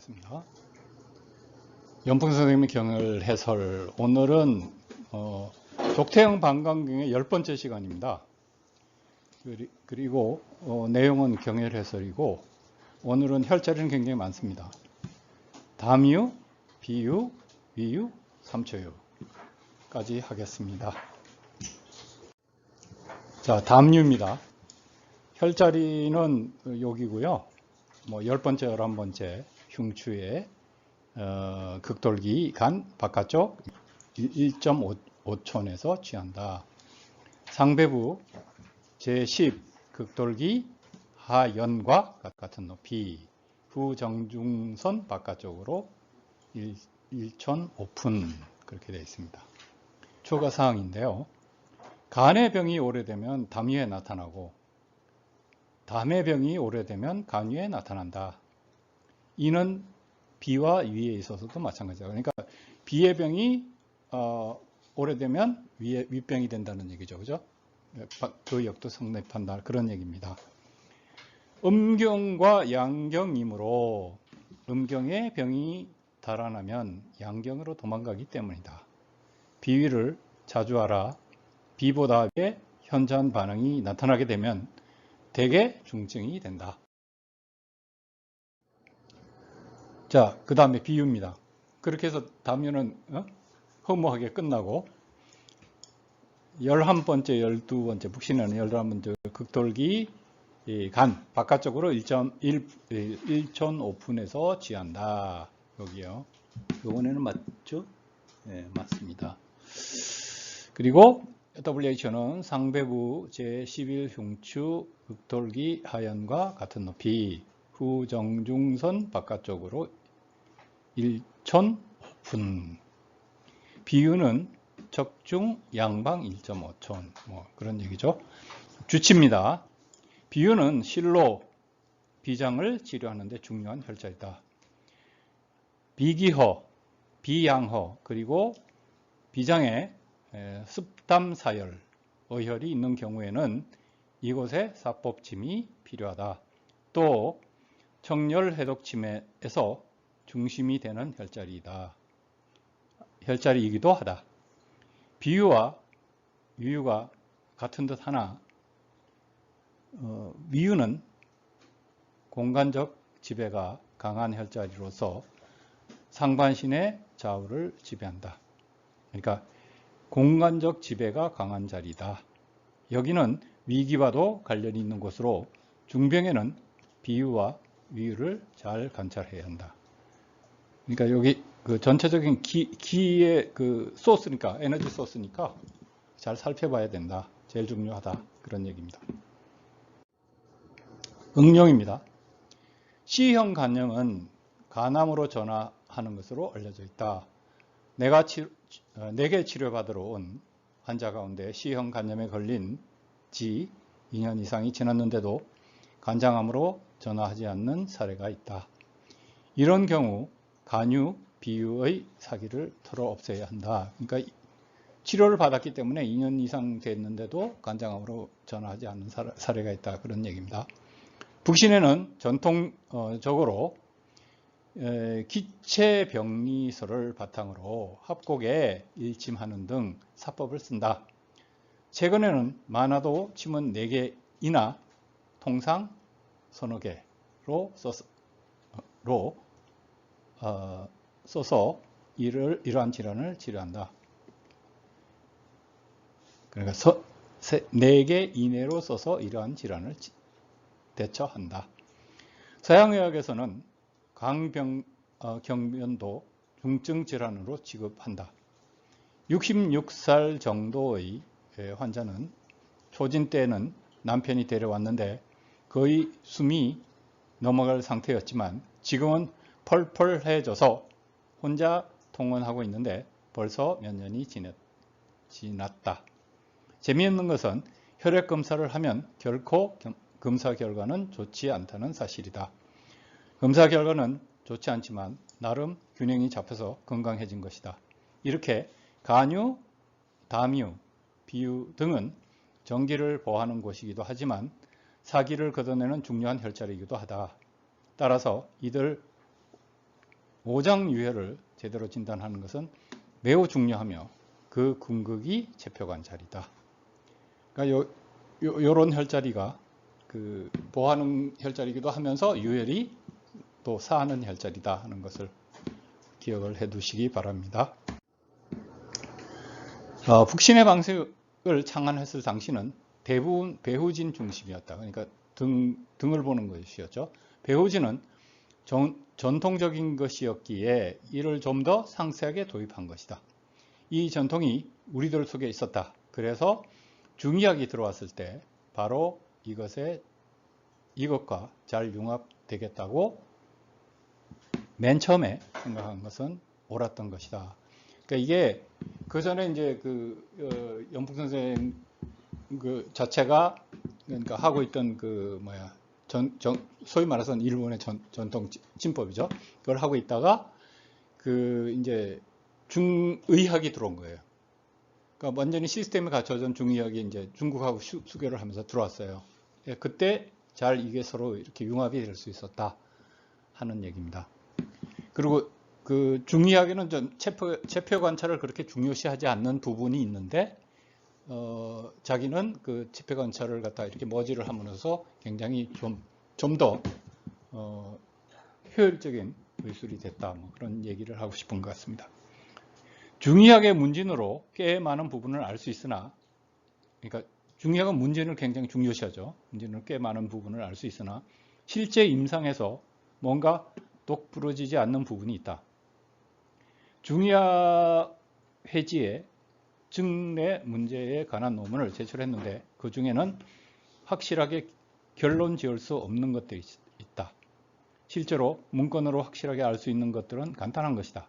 시작하겠습니다. 연풍 선생님의 경을 해설. 오늘은 독태형 방광경의 10번째 시간입니다. 그리고 내용은 경혈 해설이고, 오늘은 혈자리는 굉장히 많습니다. 담유, 비유, 위유, 삼초유까지 하겠습니다. 자, 담유입니다. 혈자리는 여기고요. 10번째, 11번째 흉추에 극돌기 간 바깥쪽 1.5촌에서 취한다. 상배부 제10 극돌기 하연과 같은 높이 후정중선 바깥쪽으로 1촌 5푼 그렇게 되어 있습니다. 초과 사항인데요. 간의 병이 오래되면 담유에 나타나고 담의 병이 오래되면 간유에 나타난다. 이는 비와 위에 있어서도 마찬가지다. 그러니까 비의 병이 오래되면 윗병이 된다는 얘기죠. 그죠? 그 역도 성립한다. 그런 얘기입니다. 음경과 양경이므로 음경의 병이 달아나면 양경으로 도망가기 때문이다. 비위를 자주 하라. 비보다 위에 현저한 반응이 나타나게 되면 대개 중증이 된다. 자, 그 다음에 비유입니다. 그렇게 해서 담유는 허무하게 끝나고 11번째, 12번째, 북신에는 11번째 극돌기 간 바깥쪽으로 1촌 5푼에서 취한다. 여기요. 요번에는 맞죠? 네, 맞습니다. 그리고 WHO는 상배부 제11 흉추 극돌기 하연과 같은 높이 후정중선 바깥쪽으로 1촌 5푼. 비유는 적중 양방 1.5촌 그런 얘기죠. 주치입니다. 비유는 실로 비장을 치료하는 데 중요한 혈자리다. 비기허, 비양허 그리고 비장에 습담사열, 어혈이 있는 경우에는 이곳에 사법침이 필요하다. 또 청열해독침에서 중심이 되는 혈자리이기도 하다. 비유와 위유가 같은 듯 하나 위유는 공간적 지배가 강한 혈자리로서 상반신의 좌우를 지배한다. 그러니까 공간적 지배가 강한 자리다. 여기는 위기와도 관련이 있는 곳으로 중병에는 비유와 위유를 잘 관찰해야 한다. 그러니까 여기 그 전체적인 기의 그 소스니까, 에너지 소스니까 잘 살펴봐야 된다. 제일 중요하다. 그런 얘기입니다. 응용입니다. C형 간염은 간암으로 전화하는 것으로 알려져 있다. 내게 치료받으러 온 환자 가운데 C형 간염에 걸린 지 2년 이상이 지났는데도 간장암으로 전화하지 않는 사례가 있다. 이런 경우 간유, 비유의 사기를 털어 없애야 한다. 그러니까 치료를 받았기 때문에 2년 이상 됐는데도 간장암으로 전화하지 않는 사례가 있다. 그런 얘기입니다. 북신에는 전통적으로 기체병리서를 바탕으로 합곡에 일침하는 등 사법을 쓴다. 최근에는 많아도 침은 4개이나 통상 서너 개로 써서 이러한 질환을 치료한다. 그러니까 4개 이내로 써서 이러한 질환을 대처한다. 서양의학에서는 광경변도 중증 질환으로 취급한다. 66살 정도의 환자는 초진 때는 남편이 데려왔는데 거의 숨이 넘어갈 상태였지만 지금은 펄펄해져서 혼자 통원하고 있는데 벌써 몇 년이 지났다. 재미있는 것은 혈액 검사를 하면 결코 검사 결과는 좋지 않다는 사실이다. 검사 결과는 좋지 않지만 나름 균형이 잡혀서 건강해진 것이다. 이렇게 간유, 담유, 비유 등은 정기를 보호하는 곳이기도 하지만 사기를 걷어내는 중요한 혈자리이기도 하다. 따라서 이들 오장유혈을 제대로 진단하는 것은 매우 중요하며 그 궁극이 체표관찰이다. 그러니까 요런 혈자리가 그 보하는 혈자리이기도 하면서 유혈이 또 사하는 혈자리다 하는 것을 기억을 해 두시기 바랍니다. 북신의 방식을 창안했을 당시는 대부분 배후진 중심이었다. 그러니까 등을 보는 것이었죠. 배후진은 전통적인 것이었기에 이를 좀 더 상세하게 도입한 것이다. 이 전통이 우리들 속에 있었다. 그래서 중의학이 들어왔을 때 바로 이것과 잘 융합되겠다고 맨 처음에 생각한 것은 옳았던 것이다. 그러니까 이게 그 전에 이제 연풍 선생 그 자체가 그러니까 하고 있던 소위 말해서 일본의 전통 진법이죠. 그걸 하고 있다가 이제 중의학이 들어온 거예요. 그러니까 완전히 시스템이 갖춰진 중의학이 이제 중국하고 수교를 하면서 들어왔어요. 예, 그때 잘 이게 서로 이렇게 융합이 될 수 있었다 하는 얘기입니다. 그리고 그 중의학에는 좀 체표 관찰을 그렇게 중요시하지 않는 부분이 있는데 자기는 그 체표 관찰을 갖다 이렇게 머지를 함으로써 굉장히 좀 더 효율적인 의술이 됐다. 뭐 그런 얘기를 하고 싶은 것 같습니다. 중의학의 문진으로 꽤 많은 부분을 알 수 있으나, 그러니까 중의학은 문진을 굉장히 중요시하죠. 문진으로 꽤 많은 부분을 알 수 있으나 실제 임상에서 뭔가 똑 부러지지 않는 부분이 있다. 중의학 회지에 증례 문제에 관한 논문을 제출했는데 그 중에는 확실하게 결론 지을 수 없는 것들이 있다. 실제로 문건으로 확실하게 알 수 있는 것들은 간단한 것이다.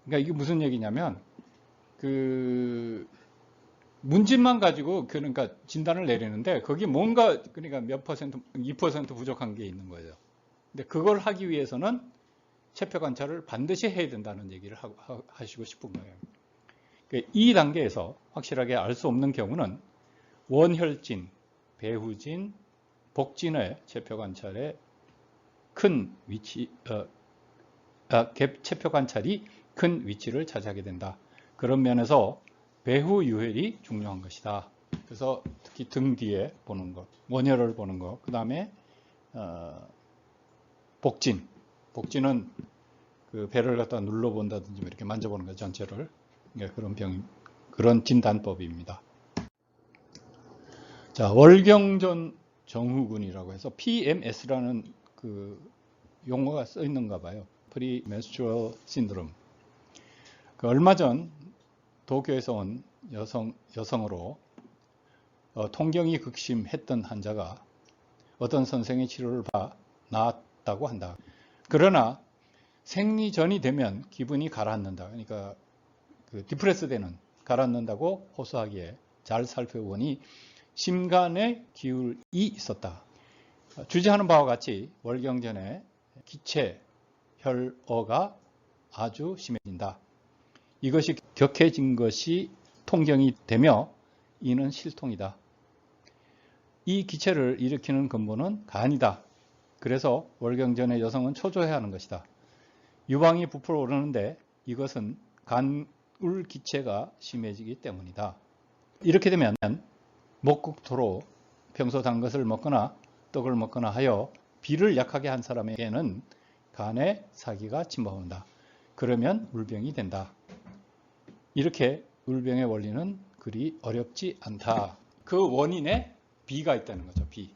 그러니까 이게 무슨 얘기냐면 문진만 가지고 그러니까 진단을 내리는데 거기 뭔가 그러니까 몇 퍼센트, 2% 부족한 게 있는 거예요. 근데 그걸 하기 위해서는 체표 관찰을 반드시 해야 된다는 얘기를 하시고 싶은 거예요. 이 단계에서 확실하게 알 수 없는 경우는 원혈진, 배후진, 복진의 체표 관찰에 큰 위치, 체표 관찰이 큰 위치를 차지하게 된다. 그런 면에서 배후 유혈이 중요한 것이다. 그래서 특히 등 뒤에 보는 것, 원혈을 보는 것, 그 다음에 복진은 그 배를 갖다 눌러본다든지 이렇게 만져보는 것 전체를 그런 진단법입니다. 자, 월경전 정후군이라고 해서 PMS라는 그 용어가 써 있는가 봐요. Premenstrual Syndrome. 얼마 전 도쿄에서 온 여성으로 통경이 극심했던 환자가 어떤 선생의 치료를 받아 나았다고 한다. 그러나 생리 전이 되면 기분이 가라앉는다. 그러니까 디프레스 되는, 가라앉는다고 호소하기에 잘 살펴보니 심간에 기울이 있었다. 주제하는 바와 같이 월경전에 기체, 혈어가 아주 심해진다. 이것이 격해진 것이 통경이 되며 이는 실통이다. 이 기체를 일으키는 근본은 간이다. 그래서 월경전의 여성은 초조해야 하는 것이다. 유방이 부풀어 오르는데 이것은 간울 기체가 심해지기 때문이다. 이렇게 되면 목국토로 평소 단 것을 먹거나 떡을 먹거나 하여 비를 약하게 한 사람에게는 간에 사기가 침범한다. 그러면 울병이 된다. 이렇게 울병의 원리는 그리 어렵지 않다. 그 원인에 비가 있다는 거죠. 비.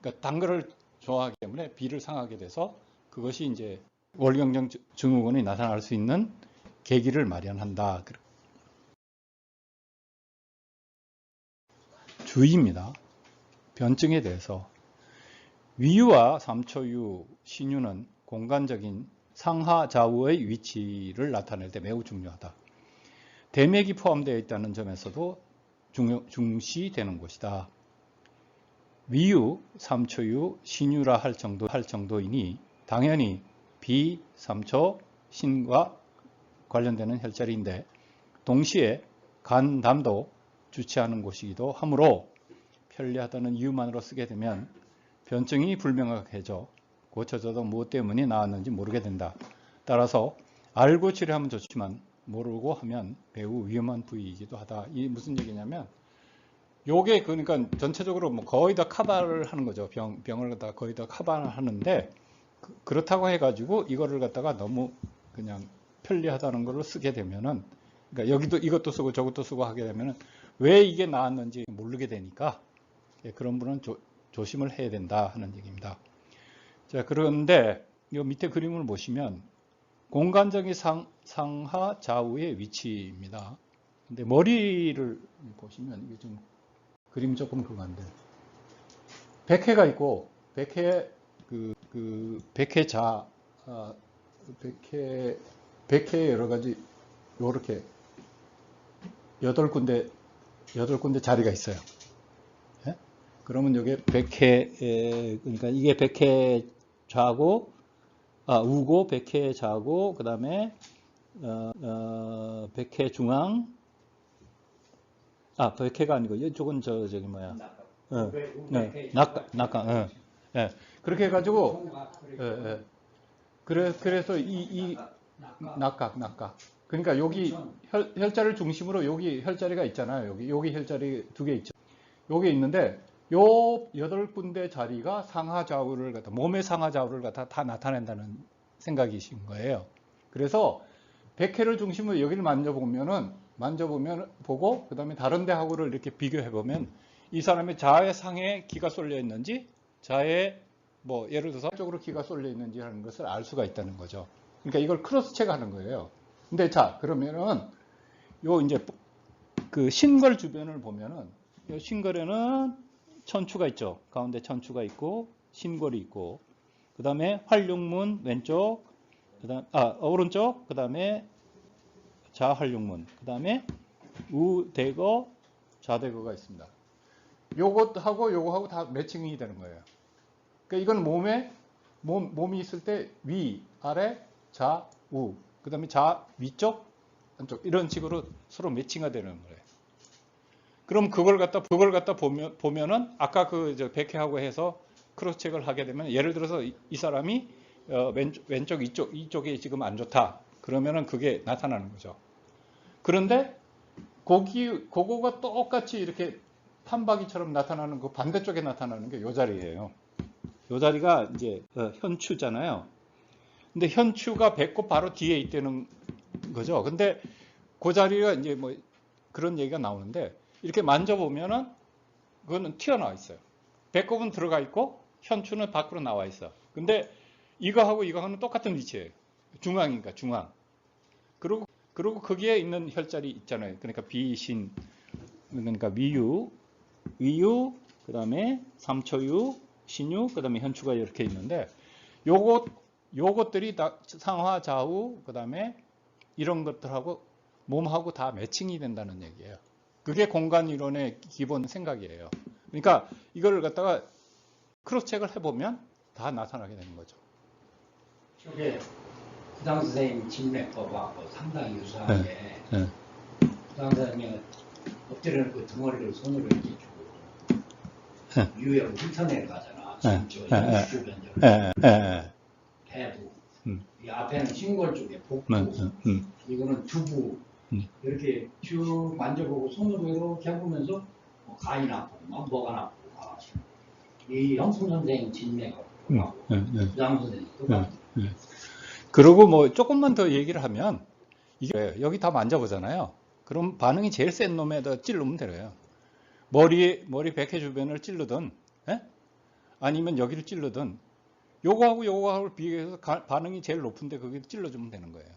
그러니까 단 거를 좋아하기 때문에 비를 상하게 돼서 그것이 이제 월경전 증후군이 나타날 수 있는 계기를 마련한다. 주의입니다. 변증에 대해서 위유와 삼초유, 신유는 공간적인 상하 좌우의 위치를 나타낼 때 매우 중요하다. 대맥이 포함되어 있다는 점에서도 중시되는 것이다. 위유, 삼초유, 신유라 할 정도이니 당연히 비, 삼초, 신과 관련되는 혈자리인데 동시에 간담도 주체하는 곳이기도 하므로 편리하다는 이유만으로 쓰게 되면 변증이 불명확해져 고쳐져도 무엇 때문에 나왔는지 모르게 된다. 따라서 알고 치료하면 좋지만 모르고 하면 매우 위험한 부위이기도 하다. 이 무슨 얘기냐면 요게 그러니까 전체적으로 뭐 거의 다 커버를 하는 거죠. 병을 갖다가 거의 다 커버를 하는데 그렇다고 해가지고 이거를 갖다가 너무 그냥 편리하다는 걸로 쓰게 되면은 그러니까 여기도 이것도 쓰고 저것도 쓰고 하게 되면은 왜 이게 나왔는지 모르게 되니까 그런 분은 조심을 해야 된다 하는 얘기입니다. 자, 그런데 이 밑에 그림을 보시면 공간적인 상하 좌우의 위치입니다. 근데 머리를 보시면 이게 좀 그림이 조금 그건데 백회가 있고 백회 백회자 백회 여러 가지 요렇게 8군데 자리가 있어요. 예? 그러면 여기 백회 그러니까 이게 백회 좌고 우고 백회 좌고 그다음에 백회 중앙 백회가 아니고 이쪽은 저기 뭐야 낙각 예. 그렇게 해가지고 그래서 이 낙각 그러니까 여기 혈자를 중심으로 여기 혈자리가 있잖아요. 여기 혈자리 2개 있죠. 여기 있는데 요 8군데 자리가 상하 좌우를 갖다 몸의 상하 좌우를 갖다 다 나타낸다는 생각이신 거예요. 그래서 백회를 중심으로 여기를 만져보면 보고 그다음에 다른 데하고를 이렇게 비교해 보면 이 사람의 좌에 상에 기가 쏠려 있는지 좌에 뭐 예를 들어서 쪽으로 기가 쏠려 있는지 하는 것을 알 수가 있다는 거죠. 그러니까 이걸 크로스 체크하는 거예요. 근데 자 그러면은 요 이제 그 신걸 주변을 보면은 요 신걸에는 천추가 있죠. 가운데 천추가 있고 신골이 있고 그다음에 활용문 왼쪽 그다음 오른쪽 그다음에 좌활용문 그다음에 우대거 좌대거가 있습니다. 요거하고 다 매칭이 되는 거예요. 그러니까 이건 몸이 있을 때 위, 아래, 좌우 그다음에 위쪽, 안쪽 이런 식으로 서로 매칭이 되는 거예요. 그럼 그걸 갖다 보면은 아까 저 백회하고 해서 크로스 체크를 하게 되면 예를 들어서 이 사람이 왼쪽 이쪽이 지금 안 좋다. 그러면은 그게 나타나는 거죠. 그런데 그거가 똑같이 이렇게 판박이처럼 나타나는 그 반대쪽에 나타나는 게 요 자리예요. 요 자리가 이제 현추잖아요. 근데 현추가 배꼽 바로 뒤에 있다는 거죠. 근데 그 자리가 이제 뭐 그런 얘기가 나오는데 이렇게 만져보면은 그거는 튀어나와 있어요. 배꼽은 들어가 있고 현추는 밖으로 나와 있어. 근데 이거하고는 똑같은 위치예요. 중앙이니까 중앙. 그리고 거기에 있는 혈자리 있잖아요. 그러니까 비신 그러니까 위유 그다음에 삼초유 신유 그다음에 현추가 이렇게 있는데 요것들이 다 상하 좌우 그다음에 이런 것들하고 몸하고 다 매칭이 된다는 얘기예요. 그게 공간 이론의 기본 생각이에요. 그러니까 이거를 갖다가 크로스 체크를 해보면 다 나타나게 되는 거죠. 저게 부당 선생님 진맥법하고 상당히 유사하게 부당 선생님은 엎드려 그 덩어리를 손으로 이렇게 주고 유형 훑어내려 가잖아. 배부 이 앞에는 신골 쪽에 복부 이거는 두부 이렇게 쭉 만져보고 손으로 이렇게 해보면서 뭐 간이 나쁘고 막 뭐가 나쁘고 이 형순 선생 진맥하고 부당 선생님 똑같아. 그리고 뭐 조금만 더 얘기를 하면 이게 여기 다 만져보잖아요. 그럼 반응이 제일 센 놈에다 찌르면 되래요. 머리 백회 주변을 찌르든 아니면 여기를 찌르든 요거하고 비교해서 반응이 제일 높은데 거기 찔러주면 되는 거예요.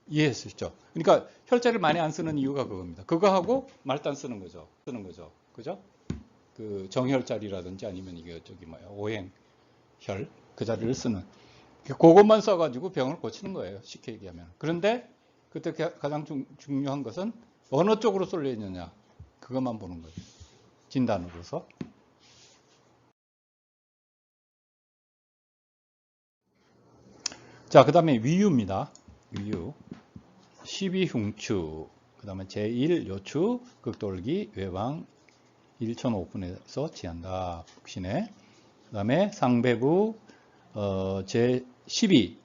이해했었죠? 그러니까 혈자를 많이 안 쓰는 이유가 그겁니다. 그거하고 말단 쓰는 거죠. 그죠? 그 정혈자리라든지 아니면 이게 저기 뭐야 오행혈 그 자리를 쓰는 그것만 써가지고 병을 고치는 거예요. 쉽게 얘기하면. 그런데 그때 가장 중요한 것은 어느 쪽으로 쏠려 있느냐 그것만 보는 거예요. 진단으로서. 자, 그 다음에 위유입니다. 위유. 12흉추, 그 다음에 제1요추, 극돌기, 외방, 1,5분에서 지한다. 북신해. 그 다음에 상배부, 제12,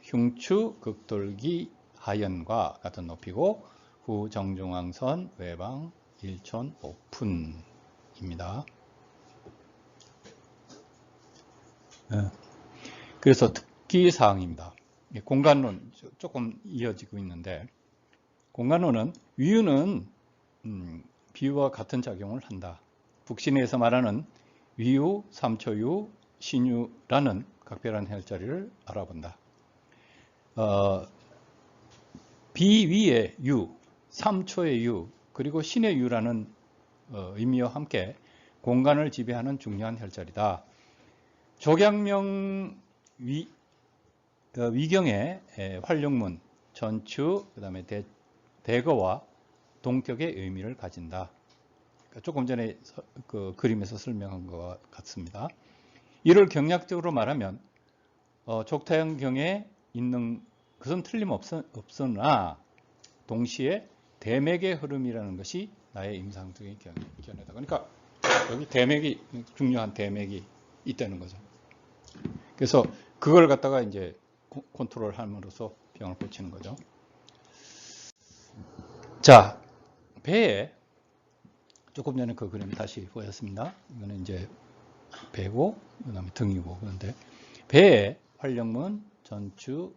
흉추 극돌기 하연과 같은 높이고 후 정중앙선 외방 1,5푼입니다. 그래서 특기사항입니다. 공간론 조금 이어지고 있는데, 공간론은 위유는 비유와 같은 작용을 한다. 북신에서 말하는 위유, 삼초유, 신유라는 각별한 혈자리를 알아본다. 비위의 유, 삼초의 유, 그리고 신의 유라는 의미와 함께 공간을 지배하는 중요한 혈자리다. 조경명 위경의 활용문, 전추, 그 다음에 대거와 동격의 의미를 가진다. 조금 전에 그 그림에서 설명한 것 같습니다. 이를 경략적으로 말하면 족타형경에 있는 것은 틀림없으나 동시에 대맥의 흐름이라는 것이 나의 임상적인 견해다. 그러니까 여기 대맥이, 중요한 대맥이 있다는 거죠. 그래서 그걸 갖다가 이제 컨트롤 함으로써 병을 고치는 거죠. 자, 배에 조금 전에 그 그림 다시 보였습니다. 이거는 이제 배고, 그 다음에 등이고. 그런데 배에 활력문, 전추,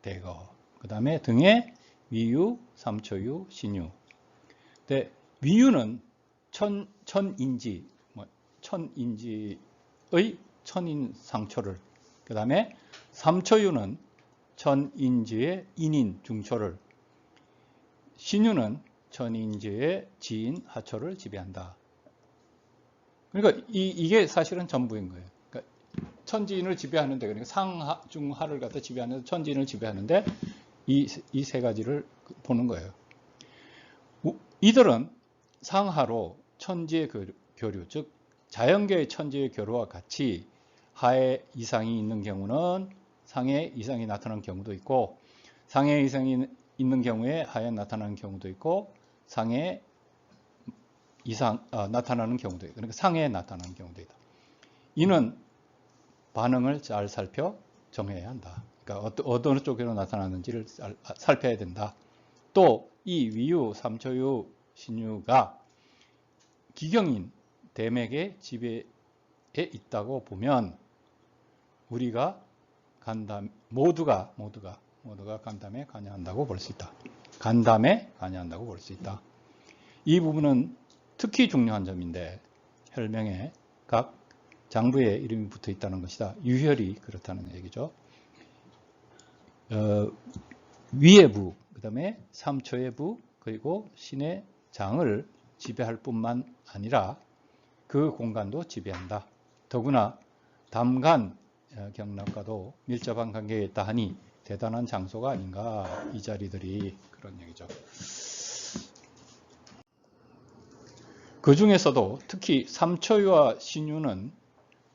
대거, 그 다음에 등에 위유, 삼초유, 신유. 근데 위유는 천인지, 천인지의 천인 상초를, 그 다음에 삼초유는 천인지의 인인 중초를, 신유는 천인지의 지인 하초를 지배한다. 그러니까 이게 사실은 전부인 거예요. 그러니까 천지인을 지배하는데, 그러니까 상하, 중하를 갖다 지배하는데, 천지인을 지배하는데 이 세 가지를 보는 거예요. 이들은 상하로 천지의 교류, 즉 자연계의 천지의 교류와 같이 하에 이상이 있는 경우는 상에 이상이 나타나는 경우도 있고, 상에 이상이 있는 경우에 하에 나타나는 경우도 있고, 상에 이상 나타나는 경우도 있고, 그러니까 상에 나타나는 경우도 있다. 이는 반응을 잘 살펴 정해야 한다. 그러니까 어느 쪽으로 나타나는지를 살펴야 된다. 또 이 위유, 삼초유, 신유가 기경인 대맥의 지배에 있다고 보면 우리가 모두가 간담에 관여한다고 볼 수 있다. 간담에 관여한다고 볼 수 있다. 이 부분은 특히 중요한 점인데, 혈명에 각 장부에 이름이 붙어 있다는 것이다. 유혈이 그렇다는 얘기죠. 위의 부, 그 다음에 삼초의 부, 그리고 신의 장을 지배할 뿐만 아니라 그 공간도 지배한다. 더구나 담간 경락과도 밀접한 관계에 있다 하니 대단한 장소가 아닌가, 이 자리들이, 그런 얘기죠. 그 중에서도 특히 삼초유와 신유는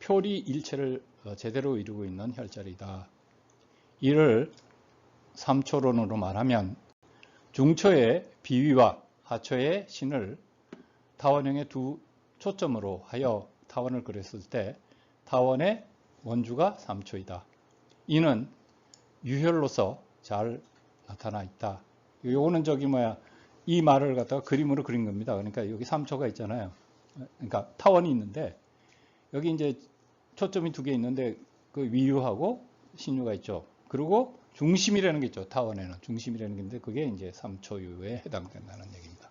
표리 일체를 제대로 이루고 있는 혈자리다. 이를 삼초론으로 말하면 중초의 비위와 하초의 신을 타원형의 두 초점으로 하여 타원을 그렸을 때 타원의 원주가 삼초이다. 이는 유혈로서 잘 나타나 있다. 요거는 이 말을 갖다가 그림으로 그린 겁니다. 그러니까 여기 삼초가 있잖아요. 그러니까 타원이 있는데 여기 이제 초점이 두 개 있는데 그 위유하고 신유가 있죠. 그리고 중심이라는 게 있죠. 타원에는 중심이라는 게 있는데 그게 이제 삼초유에 해당된다는 얘기입니다.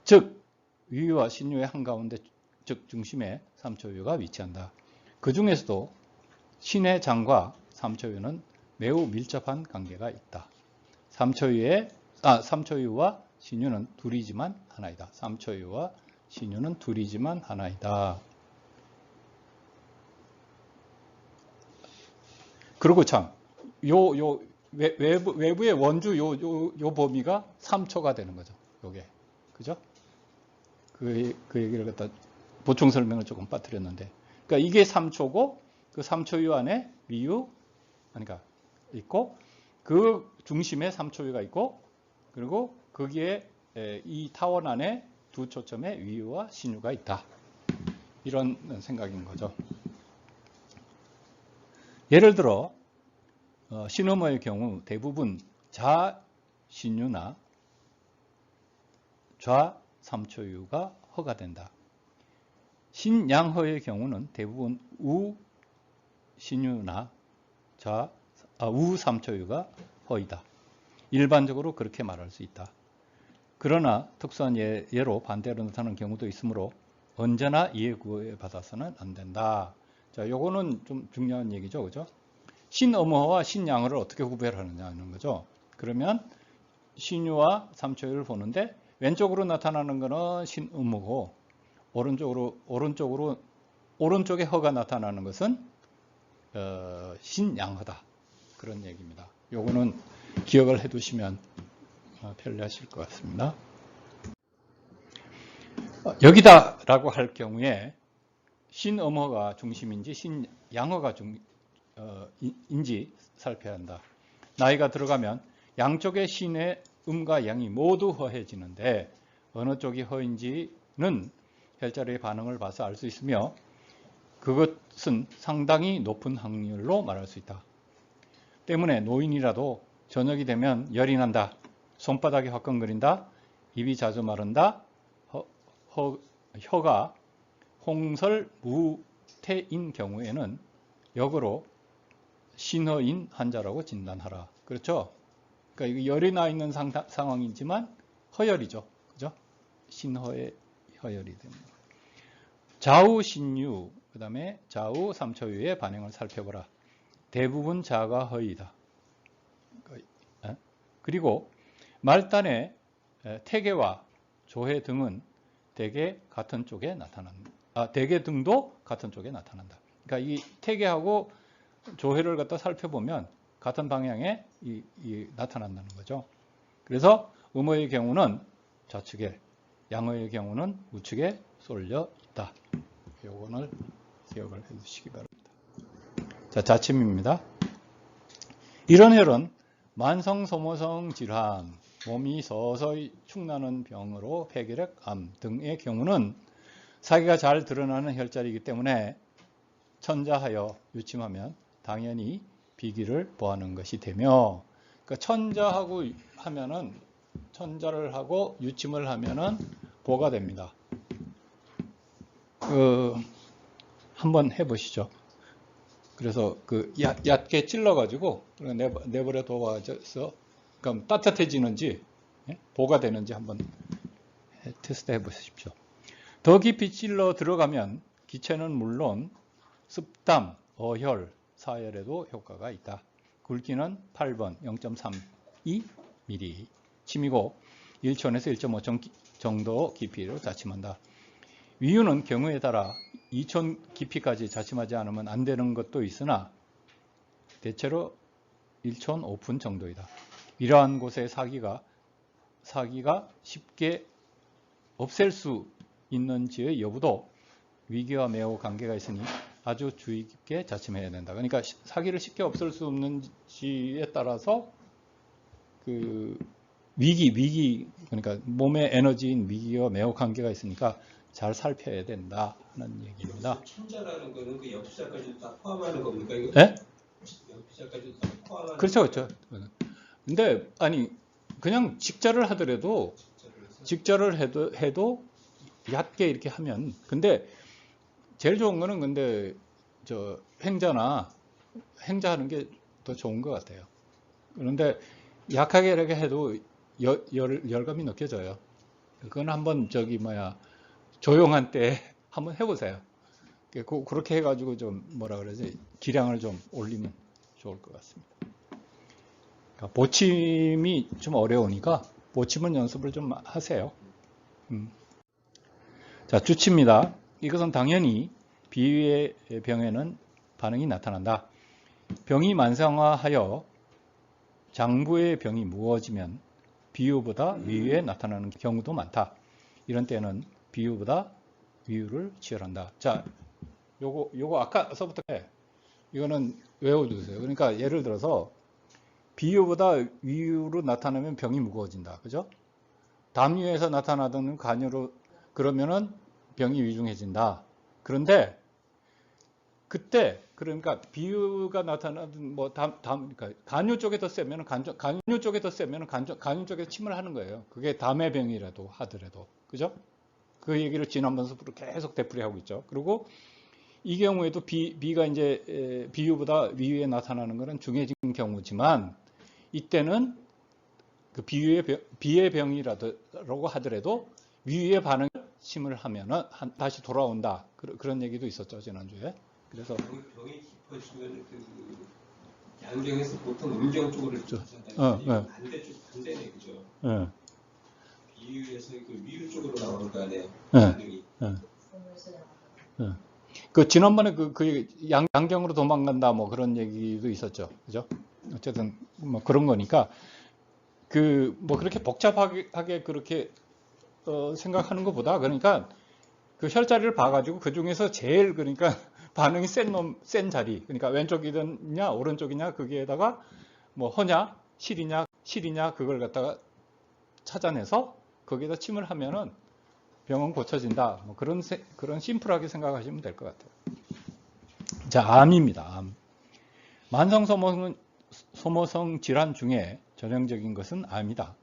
즉 위유와 신유의 한가운데, 즉 중심에 삼초유가 위치한다. 그 중에서도 신의 장과 삼초유는 매우 밀접한 관계가 있다. 삼초유와 신유는 둘이지만 하나이다. 삼초유와 신유는 둘이지만 하나이다. 그리고 참, 외부의 원주 요 범위가 3초가 되는 거죠. 요게. 그죠? 그 얘기를 갖다 보충 설명을 조금 빠뜨렸는데. 그러니까 이게 3초고, 그 3초유 안에 위유, 그러니까 있고, 그 중심에 3초유가 있고, 그리고 거기에 이 타원 안에 두 초점에 위유와 신유가 있다. 이런 생각인 거죠. 예를 들어 신음어의 경우 대부분 자신유나 좌삼초유가 허가된다. 신양허의 경우는 대부분 우신유나 우삼초유가 허이다. 일반적으로 그렇게 말할 수 있다. 그러나 특수한 예로 반대로 나타나는 경우도 있으므로 언제나 이해 구애받아서는 안 된다. 자, 요거는 좀 중요한 얘기죠, 그죠? 신음어와 신양어를 어떻게 구별하느냐는 거죠. 그러면 신유와 삼초유를 보는데 왼쪽으로 나타나는 거는 신음어고 오른쪽에 허가 나타나는 것은 신양허다. 그런 얘기입니다. 요거는 기억을 해두시면 편리하실 것 같습니다. 여기다라고 할 경우에 신음어가 중심인지 신양어가 인지 살펴야 한다. 나이가 들어가면 양쪽의 신의 음과 양이 모두 허해지는데 어느 쪽이 허인지는 혈자리의 반응을 봐서 알 수 있으며 그것은 상당히 높은 확률로 말할 수 있다. 때문에 노인이라도 저녁이 되면 열이 난다, 손바닥이 화끈거린다, 입이 자주 마른다, 혀가 홍설무태인 경우에는 역으로 신허인 환자라고 진단하라. 그렇죠? 그러니까 이거 열이 나 있는 상황이지만 허열이죠. 그죠? 신허의 허열이 됩니다. 좌우 신유, 그 다음에 좌우 삼초유의 반응을 살펴보라. 대부분 자가 허이다. 그리고 말단의 태계와 조해 등은 대개 같은 쪽에 나타난다. 대개 등도 같은 쪽에 나타난다. 그러니까 이 태계하고 조해를 갖다 살펴보면 같은 방향에 나타난다는 거죠. 그래서 음어의 경우는 좌측에, 양어의 경우는 우측에 쏠려 있다. 요거를 기억을 해 주시기 바랍니다. 자, 자침입니다. 이런 혈은 만성 소모성 질환, 몸이 서서히 축나는 병으로 폐결핵, 암 등의 경우는 사기가 잘 드러나는 혈자리이기 때문에 천자하여 유침하면 당연히 비기를 보하는 것이 되며, 그러니까 천자를 하고 유침을 하면은 보가 됩니다. 한번 해보시죠. 그래서 얕게 찔러가지고 내버려 둬서 그럼 따뜻해지는지 보가 되는지 한번 테스트 해보십시오. 더 깊이 찔러 들어가면 기체는 물론 습담, 어혈, 사혈에도 효과가 있다. 굵기는 8번 0.32mm 침이고 1촌에서 1.5촌 정도 깊이로 자침한다. 위유는 경우에 따라 2촌 깊이까지 자침하지 않으면 안 되는 것도 있으나 대체로 1촌 5푼 정도이다. 이러한 곳에 사기가 쉽게 없앨 수 있는지의 여부도 위기와 매우 관계가 있으니 아주 주의 깊게 자침해야 된다. 그러니까 사기를 쉽게 없앨 수 없는지에 따라서 그 위기 그러니까 몸의 에너지인 위기와 매우 관계가 있으니까 잘 살펴야 된다 하는 얘기입니다. 천자라는 거는 그 역시자까지 다 포함하는 겁니까? 이거? 네? 역시자까지 다 포함하는. 그렇죠. 근데 아니 그냥 직자를 하더라도 직자를 해도 얕게 이렇게 하면, 근데 제일 좋은 거는 근데 행자하는 게 더 좋은 것 같아요. 그런데 약하게 이렇게 해도 열감이 느껴져요. 그건 한번 조용한 때 한번 해보세요. 그렇게 해가지고 좀 기량을 좀 올리면 좋을 것 같습니다. 그러니까 보침이 좀 어려우니까 보침은 연습을 좀 하세요. 자, 주치입니다. 이것은 당연히 비위의 병에는 반응이 나타난다. 병이 만성화하여 장부의 병이 무거워지면 비유보다 위유에 나타나는 경우도 많다. 이런 때는 비유보다 위유를 치열한다. 자, 요거 아까서부터 이거는 외워두세요. 그러니까 예를 들어서 비유보다 위유로 나타나면 병이 무거워진다. 그죠? 담유에서 나타나던 간유로 그러면은 병이 위중해진다. 그런데 그때 그러니까 비유가 나타나든 뭐 그러니까 간유 쪽에 더 세면은 간유 쪽에 더 세면은 간유 쪽에 침을 하는 거예요. 그게 담의 병이라도 하더라도, 그죠? 그 얘기를 지난번부터 계속 되풀이하고 있죠. 그리고 이 경우에도 비가 이제 비유보다 위에 나타나는 것은 중해진 경우지만, 이때는 그 비의 병이라고 하더라도 위의 반응을 침을 하면은 다시 돌아온다. 그런 얘기도 있었죠, 지난주에. 그래서 병이 깊어지면 그 양경에서 보통 음경 쪽으로 가잖아요. 반대네, 그죠? 예. 비유에서 그 위유 쪽으로 나오는 거 아니에요? 반응이. 그 지난번에 그 양경으로 도망간다 뭐 그런 얘기도 있었죠, 그죠? 어쨌든 뭐 그런 거니까 그 뭐 그렇게 복잡하게 그렇게 생각하는 것보다, 그러니까 그 혈자리를 봐가지고 그 중에서 제일 그러니까 반응이 센 자리, 그러니까 왼쪽이냐 오른쪽이냐 거기에다가 뭐 허냐 실이냐 그걸 갖다가 찾아내서 거기에다 침을 하면은 병은 고쳐진다. 뭐 그런 심플하게 생각하시면 될 것 같아요. 자, 암입니다. 암. 만성 소모성 질환 중에 전형적인 것은 암이다.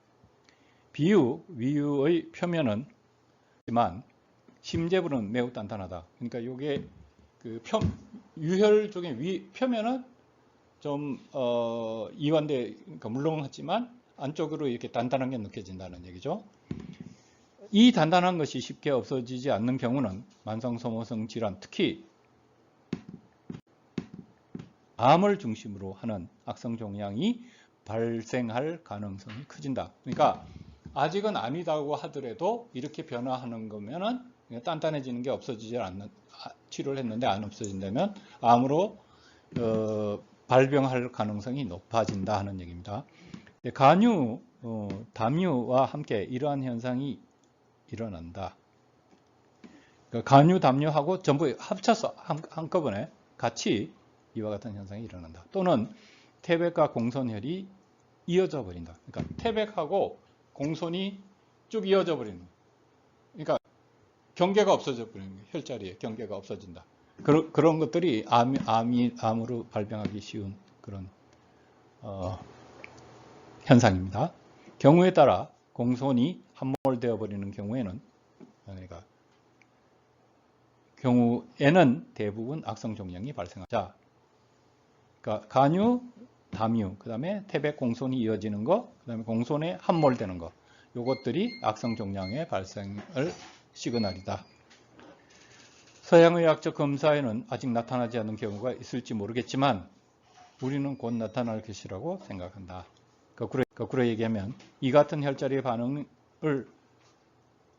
위유의 표면은 지만 심재부는 매우 단단하다. 그러니까 이게 그 유혈 쪽의 표면은 좀 이완돼, 그러니까 물렁하지만 안쪽으로 이렇게 단단한 게 느껴진다는 얘기죠. 이 단단한 것이 쉽게 없어지지 않는 경우는 만성소모성 질환, 특히 암을 중심으로 하는 악성 종양이 발생할 가능성이 커진다. 그러니까 아직은 암이라고 하더라도 이렇게 변화하는 거면은 단단해지는 게 없어지지 않는, 치료를 했는데 안 없어진다면 암으로 발병할 가능성이 높아진다 하는 얘기입니다. 간유, 담유와 함께 이러한 현상이 일어난다. 간유, 담유하고 전부 합쳐서 한꺼번에 같이 이와 같은 현상이 일어난다. 또는 태백과 공손혈이 이어져 버린다. 그러니까 태백하고 공손이 쭉 이어져 버리는 거예요. 그러니까 경계가 없어져 버리는 거예요. 혈자리에 경계가 없어진다. 그런 것들이 암으로 발병하기 쉬운 그런 현상입니다. 경우에 따라 공손이 함몰되어 버리는 경우에는, 그러니까 경우에는 대부분 악성 종양이 발생하자. 그러니까 간유, 담유, 그 다음에 태백, 공손이 이어지는 거, 그 다음에 공손에 함몰되는 거, 요것들이 악성 종양의 발생을 시그널이다. 서양의학적 검사에는 아직 나타나지 않은 경우가 있을지 모르겠지만 우리는 곧 나타날 것이라고 생각한다. 거꾸로 얘기하면 이 같은 혈자리의 반응을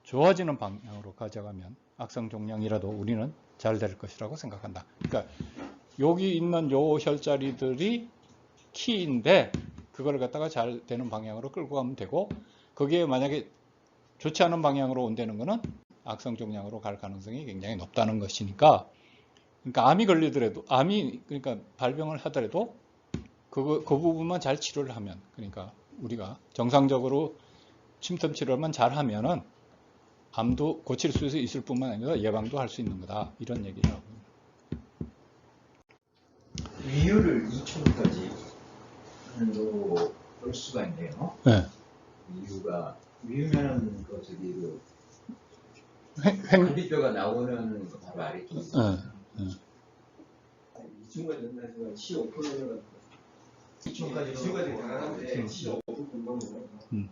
좋아지는 방향으로 가져가면 악성 종양이라도 우리는 잘 될 것이라고 생각한다. 그러니까 여기 있는 요 혈자리들이 키인데 그걸 갖다가 잘 되는 방향으로 끌고 가면 되고, 거기에 만약에 좋지 않은 방향으로 온다는 거는 악성 종양으로 갈 가능성이 굉장히 높다는 것이니까, 그러니까 암이 걸리더라도, 그러니까 발병을 하더라도 그 부분만 잘 치료를 하면, 그러니까 우리가 정상적으로 침텀 치료만 잘 하면은 암도 고칠 수 있을 뿐만 아니라 예방도 할 수 있는 거다. 이런 얘기를 하고. 위유를 2촌까지 하는 걸로 볼 수가 있네요. 네. 위유면은 갈비뼈가 나오는 거 바로 아래쪽. 네. 2촌까지 된다면 15%가 2촌까지 가는데 15%.